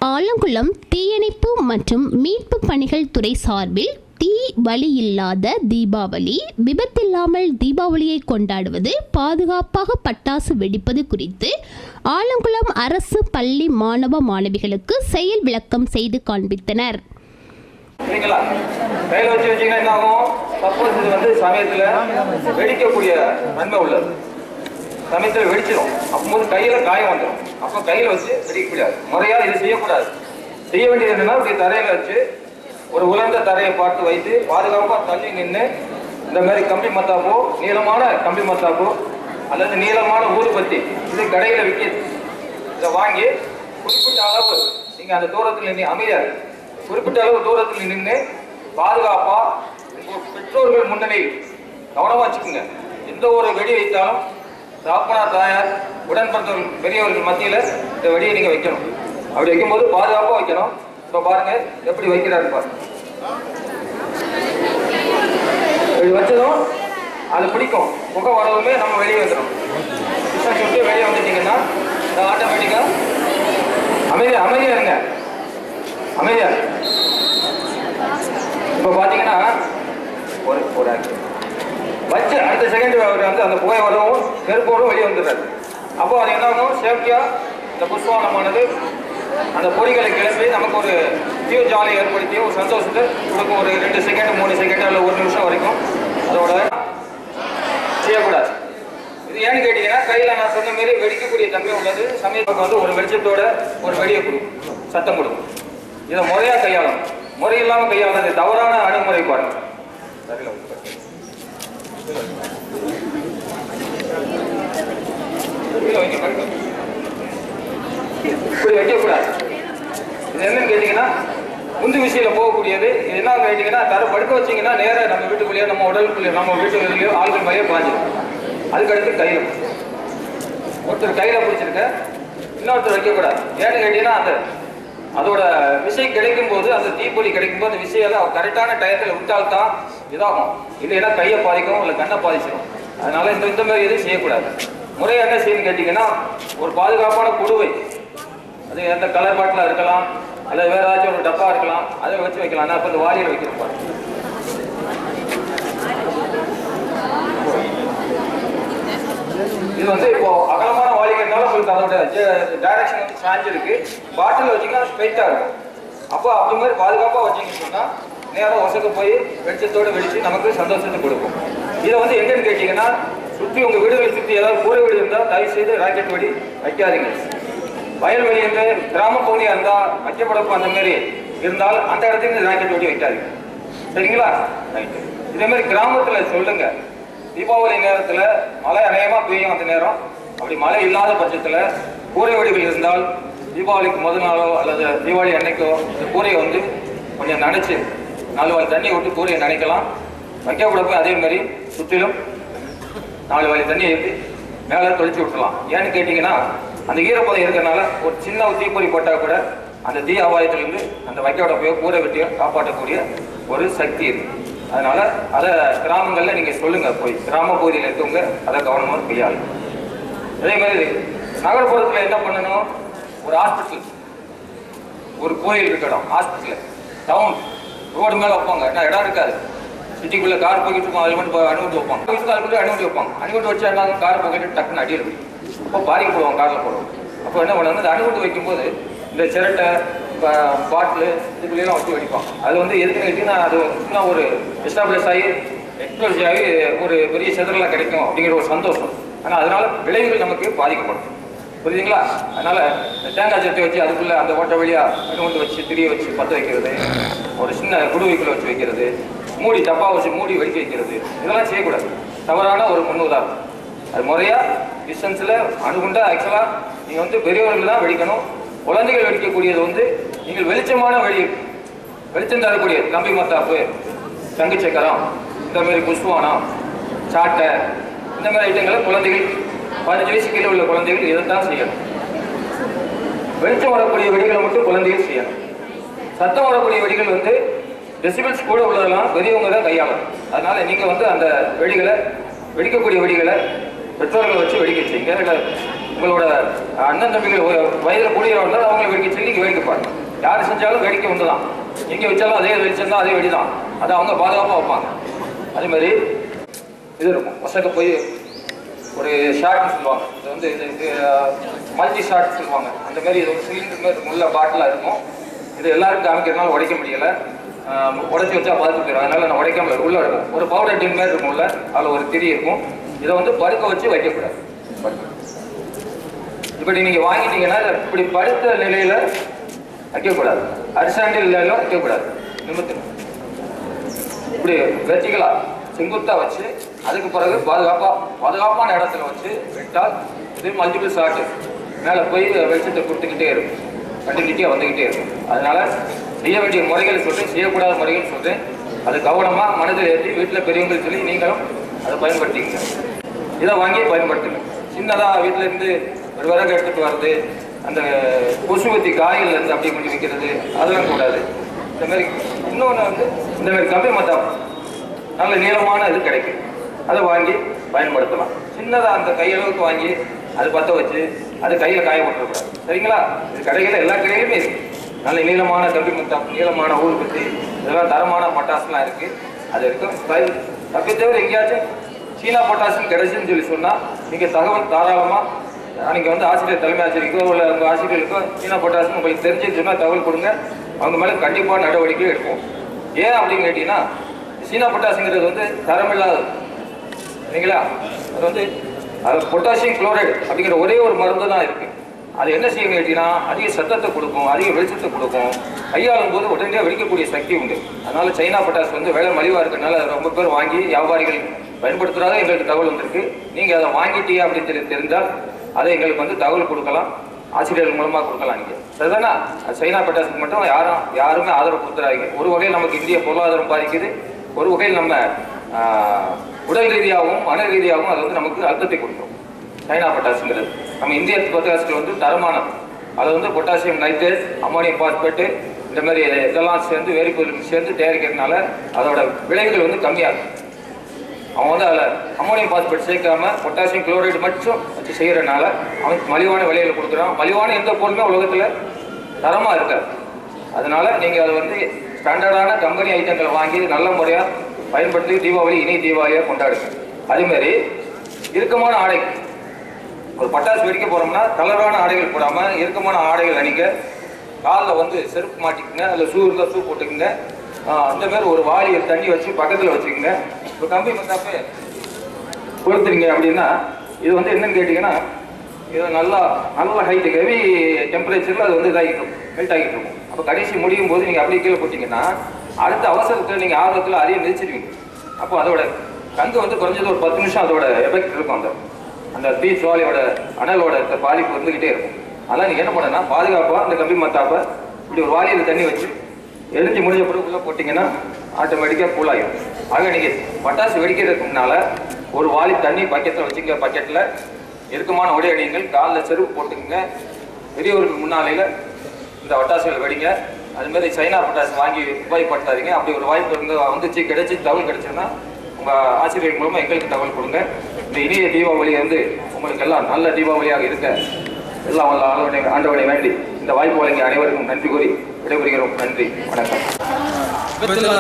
ஆலங்குளம் தீயணைப்பு மற்றும் மீட்பு பணிகள் துறை சார்பில் தீ வலி இல்லாத தீபாவளி, விபத்தில்லாமல் தீபாவளியை கொண்டாடுவது, பாதுகாப்பாக பட்டாசு வெடிப்பது குறித்து ஆலங்குளம் அரசு பள்ளி மாணவ மாணவிகளுக்கு செயல் விளக்கம் செய்து காண்பித்தனர். கையில் வச்சு வச்சீங்கன்னா என்ன ஆகும்? சப்போஸ் இது வந்து சமயத்தில் வெடிக்கக்கூடிய நன்மை உள்ளது. சமயத்தில் வெடிச்சிடும். அப்போது கையில் காயம் வந்துடும். அப்போ கையில் வச்சு வெடிக்கக்கூடாது. முறையாக இது செய்யக்கூடாது. செய்ய வேண்டியது என்னன்னா, இப்படி தரையில் வச்சு ஒரு உலர்ந்த தரையை பார்த்து வைத்து பாதுகாப்பாக தள்ளி நின்று இந்த மாதிரி கம்பி மத்தாப்போ, நீளமான கம்பி மத்தாப்போ அல்லது நீளமான ஊதுபத்தி இது கடையில் விற்கிது. இதை வாங்கி குறிப்பிட்ட அளவு நீங்கள் அந்த தூரத்தில் நின்று அமைதியாக குறிப்பிட்ட அளவு தூரத்தில் நின்று பாதுகாப்பாக பெற்றோர்கள் முன்னணியில் கவனமாக வச்சுக்கோங்க. எந்த ஒரு வெடி வைத்தாலும் தாப்பனார், தாயார், உடன்பிறந்தவர்கள், பெரியவர்கள் மத்தியில் இந்த வெடியை நீங்கள் வைக்கணும். அப்படி வைக்கும்போது பாதுகாப்பாக வைக்கணும். இப்போ பாருங்க எப்படி வைக்கிறாரு பாருங்க. இப்படி வச்சதும் அது பிடிக்கும். புகை வரவுமே நம்ம வெளியே வந்துடும். சுட்டு வெளியே வந்துட்டீங்கன்னா ஆட்டோமேட்டிக்கா அமைதியா இருங்க. அமைதியா இப்போ பார்த்தீங்கன்னா ஒரு வச்சு அடுத்த செகண்ட் வந்து அந்த புகை வரவும் நெருப்போடும் வெளியே வந்துடுறாரு. அப்போ அது என்ன ஆகும்? சேஃப்டியாக இந்த புஷ்வானமானது அந்த பொறிகளை கிளம்பி நமக்கு ஒரு டியூ ஜாலியை ஏற்படுத்தி ஒரு சந்தோஷத்தை கொடுக்கும். ஒரு 2 செகண்ட் 3 செகண்ட் அல்ல 1 நிமிஷம் வரைக்கும் அதோட செய்யக்கூடாது. இது ஏன்னு கேட்டீங்கன்னா, கையில் நான் சொன்ன மாரி வெடிக்கக்கூடிய தன்மை உள்ளது. சமயத்துக்கு வந்து ஒரு வெளிச்சத்தோட ஒரு வெடியை கொடுக்கும், சத்தம் கொடுக்கும். இதை முறையாக கையாளணும். முறை இல்லாமல் கையாளது தவறான அணுகுமுறை பாருங்க. இப்படி வைக்கக்கூடாது. இது என்னன்னு கேட்டீங்கன்னா, முந்து விசையில போகக்கூடியது. என்ன கேட்டீங்கன்னா, படுக்க வச்சிங்கன்னா நேராக நம்ம வீட்டுக்குள்ளேயோ நம்ம உடலுக்குள்ளேயோ நம்ம வீட்டுக்குள்ளேயோ ஆள்கள் மேலேயோ பாஞ்சிடும். அதுக்கடுத்து கையில் ஒருத்தர் கையில் பிடிச்சிருக்க, இன்னொருத்தர் வைக்கக்கூடாது. ஏன்னு கேட்டீங்கன்னா, அதோட விசை கிடைக்கும் போது, அந்த தீப்பொறி கிடைக்கும் போது அந்த விசையெல்லாம் கரெக்டான டயத்தில் விட்டால்தான் இதாகும். இல்லைன்னா கையை பாதிக்கும், இல்லை கண்ணை பாதிச்சிடும். அதனால இந்த மாதிரி எதுவும் செய்யக்கூடாது. முறையாக என்ன செய்யணும்னு கேட்டீங்கன்னா, ஒரு பாதுகாப்பான குடுவை, அது எந்த கலர் பாட்டில் இருக்கலாம், அல்லது வேற ஏதாச்சும் ஒரு டப்பா இருக்கலாம், அதை வச்சு வைக்கலாம். நான் இப்போ இந்த வாளியில் வைக்கிறேன். இது வந்து இப்போ அகலமான வாளிகள்னால உங்களுக்கு அதோட டைரக்ஷன் வந்து சாஞ்சிருக்கு. பாட்டில் வச்சிங்கன்னா ஸ்ட்ரைட்டாக இருக்கும். அப்போ அப்படி மாதிரி பாதுகாப்பாக வச்சிங்கன்னு சொன்னால் நேரம் ஒசக்க போய் வெளிச்சத்தோடு வெடிச்சு நமக்கு சந்தோஷத்தை கொடுக்கும். இதை வந்து எங்கன்னு கேட்டீங்கன்னா, சுற்றி உங்கள் வீடுகளை சுற்றி ஏதாவது கூரை வீடு இருந்தால் தயவு செய்து ராக்கெட் வெடி வைக்காதீங்க. வயல்வெளி என்ற கிராம பகுதியாக இருந்தால், வைக்கப்படப்பு அந்த மாதிரி இருந்தால் அந்த இடத்துக்கு ராக்கெட் வெடி வைக்காதீங்க. சரிங்களா? ரைட்டு. இதே மாதிரி கிராமத்தில் சொல்லுங்க, தீபாவளி நேரத்தில் மழை அநேகமாக பெய்யும். அந்த நேரம் அப்படி மழை இல்லாத பட்சத்தில் கூரை வெடிகள் இருந்தால் தீபாவளிக்கு முதல் நாளோ அல்லது தீபாவளி அன்னைக்கோ இந்த கூரையை வந்து கொஞ்சம் நனைச்சு 4 வாளி தண்ணி விட்டு கூரையை நனைக்கலாம். வைக்கப்படப்போ அதே மாதிரி சுற்றிலும் 4 வாளி தண்ணியை ஏற்றி மேலே தொளிச்சு விட்டுலாம். ஏன்னு கேட்டிங்கன்னா, அந்த ஈரப்பதம் இருக்கிறதுனால ஒரு சின்ன தீப்பொறி போட்டால் கூட அந்த தீ அபாயத்திலிருந்து அந்த வைக்கப்படப்பையோ கூரை வெட்டியோ காப்பாற்றக்கூடிய ஒரு சக்தி இருக்குது. அதனால் அதை கிராமங்களில் நீங்கள் சொல்லுங்கள். போய் கிராம பகுதியில் இருக்கவங்க அதை கவனமாக கையாளும். அதே மாதிரி நகர்ப்புறத்தில் என்ன பண்ணணும்? ஒரு ஹாஸ்பிட்டல், ஒரு கோயில் இருக்கணும். ஹாஸ்பிட்டல் டவுன் ரோடு மேலே வைப்பாங்க. என்ன இடம் இருக்காது. சிட்டிக்குள்ளே கார் போய்கிட்டு இருக்கும். அதில் மட்டும் அனுமதி வைப்பாங்க. அதுக்குள்ளே அனுமதி வைப்பாங்க. அனுமதி வச்சா என்ன கார் போய்கிட்டு டக்குன்னு அடியில் போய் அப்போ பாதிக்க போடுவாங்க. காரில் போடுவோம். அப்போ என்ன பண்ணுவாங்க? அந்த அனுமதி வைக்கும்போது இந்த சிரட்டை, பாட்டில் இதுக்குள்ளேயும் வச்சு வெடிப்பாங்க. அது வந்து எதுக்குன்னு கேட்டிங்கன்னா, அது இன்னும் ஒரு எஸ்டாப்ளிஷ் ஆகி எக்ஸ்ப்ளோஸ் ஆகி ஒரு பெரிய செதறலாம் கிடைக்கும் அப்படிங்கிற ஒரு சந்தோஷம். ஆனால் அதனால விளைவுகள் நமக்கு பாதிக்கப்படும். புரியுதுங்களா? அதனால தேங்காய் சட்டை வச்சு அதுக்குள்ளே அந்த ஓட்ட வழியாக அனுமதி வச்சு திரிய வச்சு பற்ற வைக்கிறது, ஒரு சின்ன குடுவைக்குள்ளே வச்சு வைக்கிறது, மூடி டப்பா வச்சு மூடி வெடிக்க வைக்கிறது, இதெல்லாம் செய்யக்கூடாது. தவறான ஒரு முன்னுதாரணம். அது முறையாக டிஸ்டன்ஸில் அணுகுண்டா ஆக்சுவலாக நீங்கள் வந்து பெரியவர்கள் தான் வெடிக்கணும். குழந்தைகள் வெடிக்கக்கூடியது வந்து நீங்கள் வெளிச்சமான வெளிச்சம் தரக்கூடிய கம்பி மத்தாப்பு, தங்கு சக்கரம், இந்த மாதிரி புஷ்வானம், சாட்டை, இந்த மாதிரி ஐட்டங்களை குழந்தைகள் 15 வயசு கீழே உள்ள குழந்தைகள் இதைத்தான் செய்யணும். வெளிச்சம் வரக்கூடிய வெடிகளை மட்டும் குழந்தைகள் செய்யணும். சத்தம் வரக்கூடிய வெடிகள் வந்து டெசிபிள்ஸ் கூட உள்ளதெல்லாம் பெரியவங்க தான் கையாளணும். அதனால நீங்கள் வந்து அந்த வெடிகளை வெடிக்கக்கூடிய வெடிகளை பெற்றோர்களை வச்சு வெடிக்க செய்யுங்க. உங்களோட அண்ணன் தம்பிகள் வயதில் கூடியவர் வந்தால் அவங்களை வெடிக்க சொல்லி நீங்கள் வேடிக்கை பாருங்க. யார் செஞ்சாலும் வேடிக்கை உண்டு தான். எங்கே வச்சாலும் அதே வெளிச்சம் தான், அதே வெடி தான். அதை அவங்க பாதுகாப்பாக வைப்பாங்க. அதே மாதிரி இது இருக்கும், ஒசக்க போய் ஒரு ஷார்ட்னு சொல்லுவாங்க. இது வந்து இது மல்டி ஷார்ட் சொல்லுவாங்க. அந்த மாதிரி இது ஒரு சிலிண்டர் மாதிரி இருக்கும், உள்ள பாட்டிலாக இருக்கும். இது எல்லாருக்கும் காமிக்கிறதுனால உடைக்க முடியலை. உடைச்சி வச்சா பார்த்து போயிடும். அதனால நான் உடைக்காமல் உள்ள இருக்கும். ஒரு பவுடர் டின் மாதிரி இருக்கும், உள்ள அதில் ஒரு திரி இருக்கும். இதை வந்து படுக்க வச்சு வைக்கக்கூடாது. இப்படி நீங்கள் வாங்கிட்டீங்கன்னா இப்படி படுத்த நிலையில் வைக்கக்கூடாது. அரிசாண்டில் நிலையிலும் வைக்கக்கூடாது. நிமித்தம் இப்படி வெர்டிகலா செங்குத்தா வச்சு அதுக்கு பிறகு பாதுகாப்பான இடத்துல வச்சு விட்டால் இது மல்டிபிள் ஷாட்டு மேலே போய் வெளிச்சத்தை கொடுத்துக்கிட்டே இருக்கும், கண்டினியூட்டியாக வந்துக்கிட்டே இருக்கும். அதனால செய்ய வேண்டிய முறைகள் சொல்கிறேன், செய்யக்கூடாத முறைகள் சொல்கிறேன். அது கவனமாக மனதில் ஏற்றி வீட்டில் பெரியவங்க சொல்லி நீங்களும் அதை பயன்படுத்திக்கங்க. இதை வாங்கி பயன்படுத்துங்க. சின்னதாக வீட்டில் இருந்து ஒரு விறகு எடுத்துகிட்டு வர்றது, அந்த கொசுவத்தி காய்கள்லேருந்து அப்படி கொண்டு வைக்கிறது, அதெல்லாம் கூடாது. இந்த மாதிரி இன்னொன்று வந்து இந்த மாதிரி கம்பி மத்தாம் நல்ல நீளமான இது கிடைக்கும், அதை வாங்கி பயன்படுத்தலாம். சின்னதாக அந்த கையளவுக்கு வாங்கி அது பற்ற வச்சு அது கையில் காய போட்டுறக்கூடாது. சரிங்களா? இது கடைகளில் எல்லா கடையிலுமே இருக்குது. நல்ல நீளமான கம்பி மத்தாம், நீளமான ஊதுபத்தி, இதெல்லாம் தரமான பட்டாசுலாம் இருக்குது. அது இருக்கும். தப்பி தவிர எங்கேயாச்சும் சீனா பொட்டாசுன்னு கிடைச்சுன்னு சொல்லி சொன்னால் நீங்கள் தகவல் தாராளமாக நீங்கள் வந்து ஆசிரியர் தலைமை ஆசிரியருக்கோ இல்லை உங்கள் ஆசிரியருக்கோ சீனா பொட்டாசுன்னு உங்களுக்கு தெரிஞ்சுன்னு சொன்னால் தகவல் கொடுங்க. அவங்க மேலே கண்டிப்பாக நடவடிக்கை எடுப்போம். ஏன் அப்படின்னு கேட்டிங்கன்னா சீனா பொட்டாசுங்கிறது வந்து தரமில்லாதது இல்லைங்களா? அது வந்து அது பொட்டாசியம் குளோரைடு அப்படிங்கிற ஒரே ஒரு மருந்து தான் இருக்குது. அது என்ன செய்யணும் கேட்டிங்கன்னா அதிக சத்தத்தை கொடுக்கும், அதிக வெளிச்சத்தை கொடுக்கும், கையாளும் போது உடனடியாக வெடிக்கக்கூடிய சக்தி உண்டு. அதனால் சைனா பொட்டாசு வந்து விலை மலிவாக இருக்கிறதுனால அதை ரொம்ப பேர் வாங்கி வியாபாரிகள் பயன்படுத்துகிறதாக எங்களுக்கு தகவல் வந்திருக்கு. நீங்கள் அதை வாங்கிட்டீங்க அப்படின்னு தெரிந்தால் அதை எங்களுக்கு வந்து தகவல் கொடுக்கலாம், ஆசிரியர்கள் மூலமாக கொடுக்கலாம். நீங்கள் சரிதானா? சைனா பொட்டாசுக்கு மட்டும் யாருமே ஆதரவு கொடுத்துறாங்க. ஒரு வகையில் நமக்கு இந்திய பொருளாதாரம் பாதிக்குது, ஒரு வகையில் நம்ம உடல் ரீதியாகவும் மன ரீதியாகவும் அது வந்து நமக்கு அழுத்தத்தை கொடுக்கும். சைனா பொட்டாசுங்கிறது நம்ம இந்திய பொட்டாசுகள் வந்து தரமானது. அது வந்து பொட்டாசியம் நைட்ரேட், அமோனியம் பாஸ்பேட்டு இந்த மாதிரி இதெல்லாம் சேர்ந்து வேதிப்பொருட்கள் சேர்ந்து தயாரிக்கிறதுனால அதோட விளைவுகள் வந்து கம்மியாகும். அவன் வந்து அதில் அமோனியம் பாஸ்பேட் சேர்க்காம பொட்டாசியம் குளோரைடு மட்டும் வச்சு செய்கிறனால அவன் மலிவான விலையில் கொடுக்குறான். மலிவான எந்த பொருளுமே உலகத்தில் தரமாக இருக்காது. அதனால நீங்கள் அதை வந்து ஸ்டாண்டர்டான கம்பெனி ஐட்டங்களை வாங்கி நல்ல முறையாக பயன்படுத்தி தீபாவளி இனி தீபாவளியாக கொண்டாடுங்க. அதேமாதிரி இறுக்கமான ஆடை, ஒரு பட்டாசு வெடிக்க போகிறோம்னா கலரான ஆடைகள் போடாமல் இறுக்கமான ஆடைகள் அணிங்க. காலில் வந்து செருப்பு மாட்டிக்குங்க, அதில் ஷூ இருந்தால் ஷூ போட்டுக்குங்க. அந்த மாதிரி ஒரு வாளியை தண்ணி வச்சு பக்கத்தில் வச்சுக்கோங்க. இப்போ கம்பி மத்தாப்பே கொடுத்துருங்க அப்படின்னா இது வந்து என்னன்னு கேட்டிங்கன்னா இது நல்ல ஹைட்டு ஹெவி டெம்பரேச்சரில் அது வந்து இதாகிட்டு மெல்ட் ஆகிட்டு இருக்கும். அப்போ கடைசி முடியும் போது நீங்கள் அப்படியே கீழே போட்டிங்கன்னா அடுத்த அவசரத்தில் நீங்கள் ஆர்வத்தில் அதையே மிதிச்சிருவீங்க. அப்போ அதோட கங்கு வந்து குறைஞ்சது ஒரு 10 நிமிஷம் அதோட எஃபெக்ட் இருக்கும். அந்த தீ சுவாலியோட அனலோட பாதிப்பு வந்துக்கிட்டே இருக்கும். அதெல்லாம் நீங்கள் என்ன பண்ணனா பாதுகாப்பாக அந்த கம்பி மத்தாப்பை இப்படி ஒரு வாளியில் தண்ணி வச்சு எரிஞ்சு முடிஞ்ச பிறகுக்குள்ளே போட்டிங்கன்னா ஆட்டோமேட்டிக்காக கூலாகிடும். ஆக நீங்கள் பட்டாசு வெடிக்கிறதுக்கு முன்னால் ஒரு வாளி தண்ணி பக்கெட்டில் வச்சுக்க, பக்கெட்டில் இறுக்கமான உடை அணியுங்கள், காலில் செருப்பு போட்டுக்குங்க. பெரியவர்களுக்கு முன்னாலையில் இந்த பட்டாசுகளை வெடிங்க. அதுமாதிரி சைனா பட்டாசு வாங்கி உபயோகப்படுத்தாதீங்க. அப்படி ஒரு வாய்ப்பு வந்துச்சு கிடைச்சி தகவல் கிடைச்சுன்னா உங்கள் ஆசிரியர் மூலமாக எங்களுக்கு தகவல் கொடுங்க. இந்த இனிய தீபாவளி வந்து உங்களுக்கு எல்லாம் நல்ல தீபாவளியாக இருக்க எல்லாம் வல்ல ஆண்டவனை வேண்டி இந்த வாய்ப்பு வழங்கிய அனைவருக்கும் நன்றி கூறி விடைபெறுகிறோம். நன்றி, வணக்கம். வெற்றில